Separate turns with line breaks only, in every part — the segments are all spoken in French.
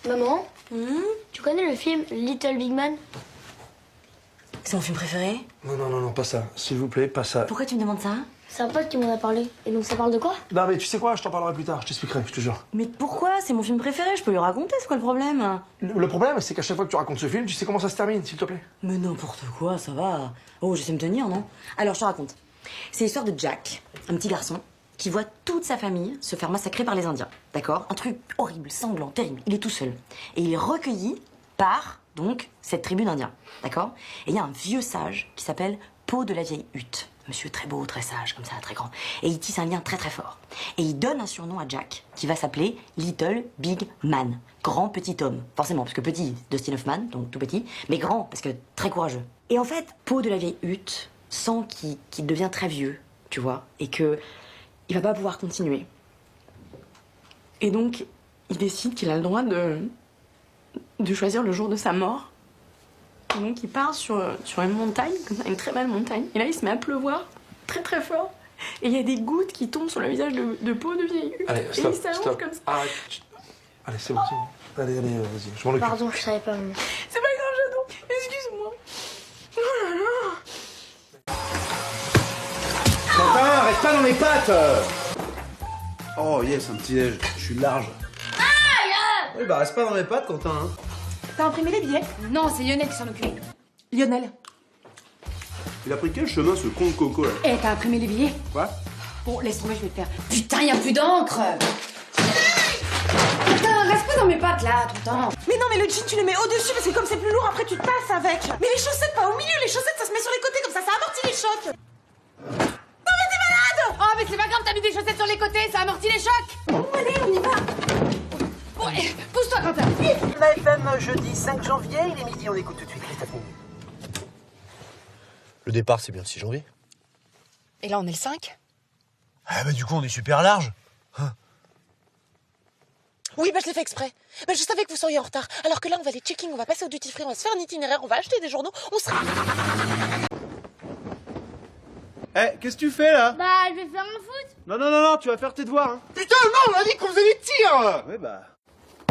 Maman, tu connais le film Little Big Man?
C'est mon film préféré.
Non, pas ça. S'il vous plaît, pas ça.
Pourquoi tu me demandes ça?
C'est un pote qui m'en a parlé. Et donc ça parle de quoi?
Non, mais tu sais quoi, je t'en parlerai plus tard, je t'expliquerai, je te jure.
Mais pourquoi? C'est mon film préféré, je peux lui raconter, c'est quoi le problème?
Le problème, c'est qu'à chaque fois que tu racontes ce film, tu sais comment ça se termine, s'il te plaît.
Mais n'importe quoi, ça va. Oh, je sais me tenir, non? Alors, je te raconte. C'est l'histoire de Jack, un petit garçon, qui voit toute sa famille se faire massacrer par les Indiens. D'accord? Un truc horrible, sanglant, terrible. Il est tout seul. Et il est recueilli par, donc, cette tribu d'Indiens. D'accord? Et il y a un vieux sage qui s'appelle Peau de la vieille hutte. Monsieur très beau, très sage, comme ça, très grand. Et il tisse un lien très très fort. Et il donne un surnom à Jack, qui va s'appeler Little Big Man. Grand petit homme. Forcément, parce que petit, Dustin Hoffman, donc tout petit, mais grand, parce que très courageux. Et en fait, Peau de la vieille hutte sent qu'il devient très vieux, tu vois, et que il va pas pouvoir continuer. Et donc, il décide qu'il a le droit de choisir le jour de sa mort. Et donc, il part sur une montagne, comme ça, une très belle montagne. Et là, il se met à pleuvoir très très fort. Et il y a des gouttes qui tombent sur le visage de Peau de vieille hutte.
Allez,
et
stop,
il s'allonge
stop.
comme ça.
Arrête. Allez, c'est bon. Allez, vas-y, je m'en occupe.
Pardon, je savais pas, maman.
C'est pas grave, Jadot. Excuse-moi. Oh là là.
Quentin, reste pas dans les pattes. Oh yes, un petit déj. Je suis large. Oui, bah reste pas dans mes pattes, Quentin. Hein.
T'as imprimé les billets?
Non, c'est Lionel qui s'en occupe.
Lionel.
Il a pris quel chemin ce con de Coco là?
Eh, t'as imprimé les billets?
Quoi?
Bon, laisse tomber, je vais le faire.
Putain, y a plus d'encre. Putain, reste pas dans mes pattes là, tout le temps.
Mais non, mais le jean, tu le mets au-dessus parce que comme c'est plus lourd, après tu te passes avec. Mais les chaussettes, pas au milieu. Les chaussettes, ça se met sur les côtés comme ça amortit les chocs.
Oh, mais c'est pas grave, t'as mis des chaussettes sur les côtés, ça amortit les chocs.
Bon, allez, on y va.
Bon, pousse-toi, Quentin.
La FM, jeudi 5 janvier, il est midi, on écoute tout de suite les tapis.
Le départ, c'est bien le 6 janvier.
Et là, on est le 5?
Ah bah du coup, on est super large.
Oui, bah je l'ai fait exprès. Bah je savais que vous seriez en retard. Alors que là, on va aller checking, on va passer au duty free, on va se faire un itinéraire, on va acheter des journaux, on sera...
Eh, qu'est-ce que tu fais là?
Bah, je vais faire mon foot.
Non, tu vas faire tes devoirs. Hein.
Putain, non, on a dit qu'on faisait des tirs.
Ouais, bah.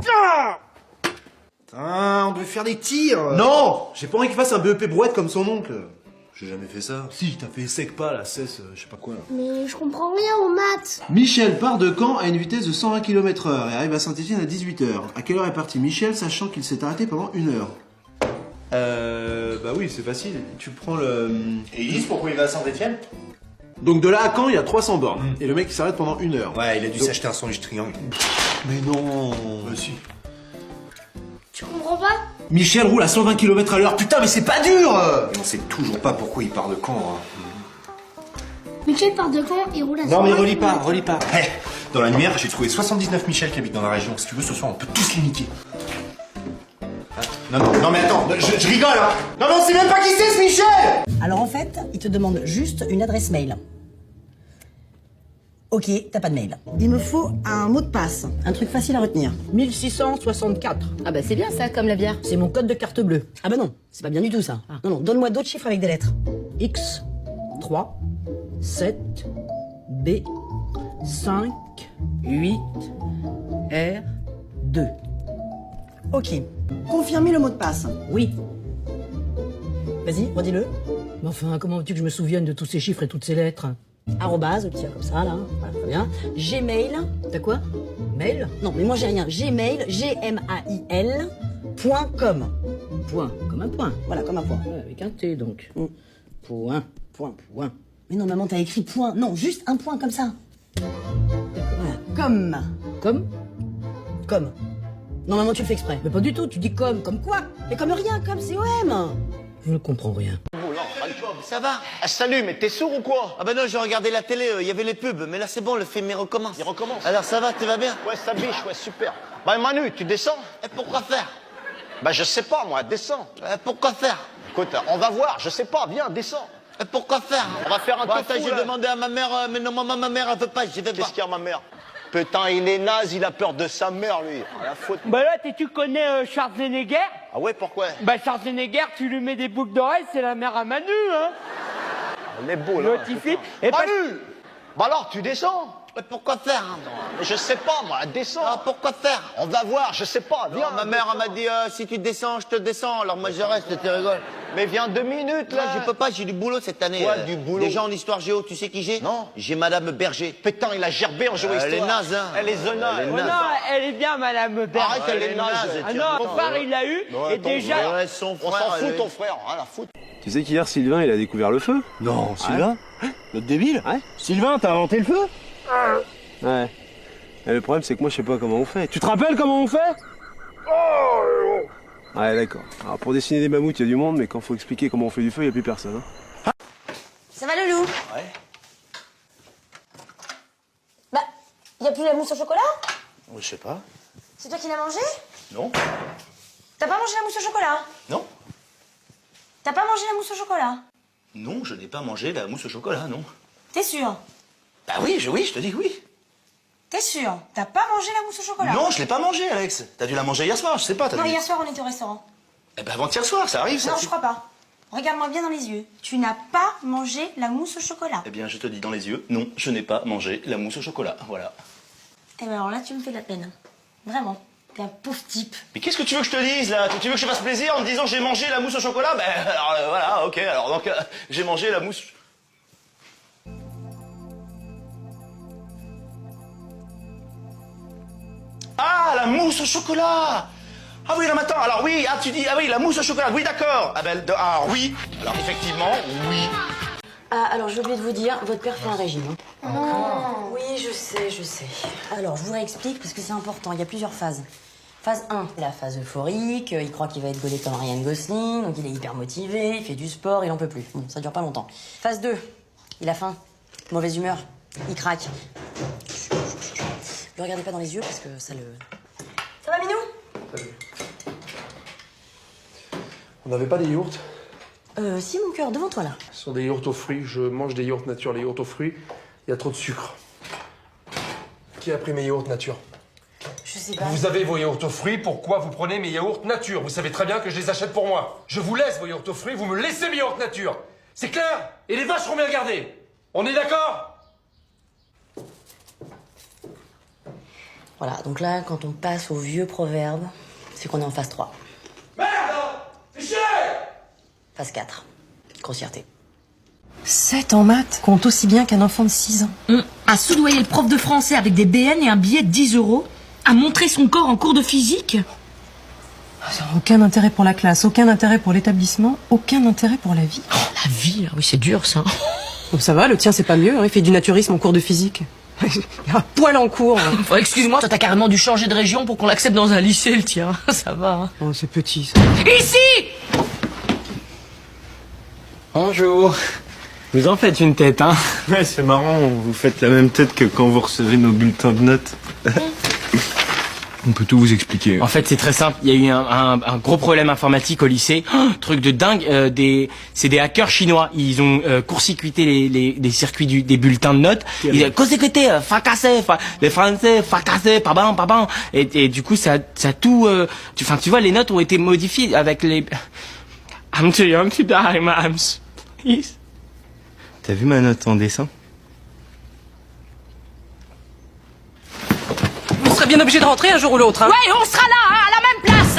Ah putain, on devait faire des tirs.
Non.
J'ai pas envie qu'il fasse un BEP brouette comme son oncle.
J'ai jamais fait ça.
Si, t'as fait sec pas, la cesse, je sais pas quoi là.
Mais je comprends rien aux maths.
Michel part de Caen à une vitesse de 120 km/h et arrive à Saint-Étienne à 18h. À quelle heure est parti Michel, sachant qu'il s'est arrêté pendant 1 heure? Bah oui, c'est facile. Tu prends le...
Et Elise, pourquoi il va à Saint-Etienne?
Donc de là à Caen, il y a 300 bornes. Et le mec, il s'arrête pendant 1 heure.
Ouais, il a dû
Donc-
s'acheter un sandwich triangle.
Mais non. Bah si.
Tu comprends pas?
Michel roule à 120 km/h. Putain, mais c'est pas dur.
On sait toujours pas pourquoi il part de Caen.
Michel part de Caen, il roule à
Non mais
120
relis pas,
km.
relis pas.
Hey, dans l'annuaire, j'ai trouvé 79 Michel qui habitent dans la région. Si tu veux, ce soir, on peut tous les niquer. Non mais attends, je rigole hein. Non mais on sait même pas qui c'est ce Michel.
Alors en fait, il te demande juste une adresse mail. Ok, t'as pas de mail. Il me faut un mot de passe, un truc facile à retenir. 1664.
Ah bah c'est bien ça, comme la bière.
C'est mon code de carte bleue. Ah bah non, c'est pas bien du tout ça. Non, donne-moi d'autres chiffres avec des lettres. X, 3, 7, B, 5, 8, R, 2. Ok. Confirmez le mot de passe. Oui. Vas-y, redis-le.
Mais enfin, comment veux-tu que je me souvienne de tous ces chiffres et toutes ces lettres?
Arrobase, tiens, comme ça, là. Voilà, très bien. Gmail.
T'as quoi? Mail?
Non, mais moi j'ai rien. Gmail, Gmail, .com.
Point, comme un point.
Voilà, comme un point.
Ouais, avec un T donc. Point.
Point. Mais non, maman, t'as écrit point. Non, juste un point comme ça. Voilà. Comme.
Comme?
Non, maman, tu le fais exprès.
Mais pas du tout, tu dis comme quoi?
Mais comme rien, comme c'est OM.
Je ne comprends rien.
Ça va? Ah, salut, mais t'es sourd ou quoi? Ah bah non, j'ai regardé la télé, il y avait les pubs, mais là c'est bon, le film il recommence. Il recommence? Alors ça va, tu vas bien?
Ouais, ça biche, ouais, super. Bah Manu, tu descends?
Et pourquoi faire?
Bah je sais pas, moi, descends.
Pourquoi faire?
Écoute, on va voir, je sais pas, viens, descends.
Et pourquoi faire?
On va faire un
Bah,
peu fou,
j'ai
là.
demandé à ma mère, mais non, ma mère elle veut pas, j'y vais pas.
Qu'est-ce qu'il y a, ma mère? Putain, il est naze, il a peur de sa mère, lui. La faute.
Bah là, tu connais Schwarzenegger?
Ah ouais, pourquoi?
Bah Schwarzenegger, tu lui mets des boucles d'oreilles, c'est la mère à Manu, hein?
Elle est beau, là.
Notifie. Et
Manu! Bah alors, tu descends?
Mais pourquoi faire hein,
Mais je sais pas, moi, descends.
Ah, pourquoi faire?
On va voir, je sais pas. Viens.
Ma mère elle m'a dit si tu descends, je te descends. Alors moi je reste, tu rigoles.
Mais viens 2 minutes, là.
Là, je peux pas, j'ai du boulot cette année.
Quoi, du boulot?
Déjà en histoire géo, tu sais qui j'ai?
Non.
J'ai Madame Berger.
Pétain, il a gerbé en géo-histoire.
Elle est naze, hein.
Elle est zenaille.
Elle est
Oh
naze.
non, elle est bien, madame Berger.
Arrête, elle est naze.
Ah non, mon frère, il l'a eu, et déjà...
Ouais, son
On
frère,
s'en fout,
elle-
ton frère, rien à foutre.
Tu sais qu'hier, Sylvain, il a découvert le feu?
Non, Sylvain Notre débile
Ouais.
Sylvain, t'as inventé le feu
Ouais. Et le problème, c'est que moi, je sais pas comment on fait. Tu te rappelles comment on fait? Ouais, d'accord. Alors, pour dessiner des mammouths, il y a du monde, mais quand faut expliquer comment on fait du feu, il y a plus personne. Hein.
Ça va, Loulou?
Ouais.
Bah, y a plus la mousse au chocolat?
Je sais pas.
C'est toi qui l'as mangé?
Non.
T'as pas mangé la mousse au chocolat?
Non.
T'as pas mangé la mousse au chocolat?
Non, je n'ai pas mangé la mousse au chocolat, non.
T'es sûr?
Bah oui, je te dis oui.
T'es sûr? T'as pas mangé la mousse au chocolat?
Non, je l'ai pas mangé, Alex. T'as dû la manger hier soir, je sais pas.
Non, hier soir, on était au restaurant.
Eh ben avant-hier soir, ça arrive, ça.
Non, je crois pas. Regarde-moi bien dans les yeux. Tu n'as pas mangé la mousse au chocolat.
Eh bien, je te dis dans les yeux, non, je n'ai pas mangé la mousse au chocolat, voilà.
Eh ben alors là, tu me fais de la peine. Vraiment. T'es un pauvre type.
Mais qu'est-ce que tu veux que je te dise, là? Tu veux que je te fasse plaisir en me disant j'ai mangé la mousse au chocolat? Ben, alors, voilà, ok, alors donc, j'ai mangé la mousse... Ah, la mousse au chocolat! Ah oui, non, mais attends, alors oui, ah, tu dis, ah oui, la mousse au chocolat, oui, d'accord. Ah ben, alors oui, alors effectivement, oui.
Ah, alors j'ai oublié de vous dire, votre père fait un régime. Oui, je sais. Alors, je vous réexplique parce que c'est important, il y a plusieurs phases. Phase 1, la phase euphorique, il croit qu'il va être gaulé comme Ryan Gosling, donc il est hyper motivé, il fait du sport, il en peut plus. Bon, ça dure pas longtemps. Phase 2, il a faim, mauvaise humeur, il craque. Ne le regardez pas dans les yeux parce que ça le... Ça va, Minou?
Salut. On n'avait pas des yaourts?
Si, mon cœur, devant toi, là.
Ce sont des yaourts aux fruits. Je mange des yaourts nature. Les yaourts aux fruits, il y a trop de sucre. Qui a pris mes yaourts nature?
Je sais pas.
Vous avez vos yaourts aux fruits, pourquoi vous prenez mes yaourts nature? Vous savez très bien que je les achète pour moi. Je vous laisse vos yaourts aux fruits, vous me laissez mes yaourts nature. C'est clair? Et les vaches seront bien gardées. On est d'accord?
Voilà, donc là, quand on passe au vieux proverbe, c'est qu'on est en phase 3.
Merde! Fais chier!
Phase 4, grossièreté.
7 en maths compte aussi bien qu'un enfant de 6 ans.
À soudoyer le prof de français avec des BN et un billet de 10 €. À montrer son corps en cours de physique.
Aucun intérêt pour la classe, aucun intérêt pour l'établissement, aucun intérêt pour la vie.
La vie, oui, c'est dur, ça.
Bon, ça va, le tien c'est pas mieux, hein, il fait du naturisme en cours de physique. Il a un poil en cours.
Enfin, excuse-moi, toi t'as carrément dû changer de région pour qu'on l'accepte dans un lycée, le tien. Ça va, hein.
Oh, c'est petit, ça.
Ici!
Bonjour. Vous en faites une tête, hein?
Ouais, c'est marrant, vous faites la même tête que quand vous recevez nos bulletins de notes. On peut tout vous expliquer.
En fait, c'est très simple. Il y a eu un gros problème informatique au lycée. Oh, truc de dingue. C'est des hackers chinois. Ils ont court-circuité les circuits des bulletins de notes. Ils ont court-circuité, fracassé, les Français, fracassé, pardon. Et du coup, ça a tout... tu vois, les notes ont été modifiées avec les... I'm too young to die, ma'ams. Please.
T'as vu ma note en dessin?
Vous serez bien obligé de rentrer un jour ou l'autre, hein.
Ouais, on sera là, hein, à la même place!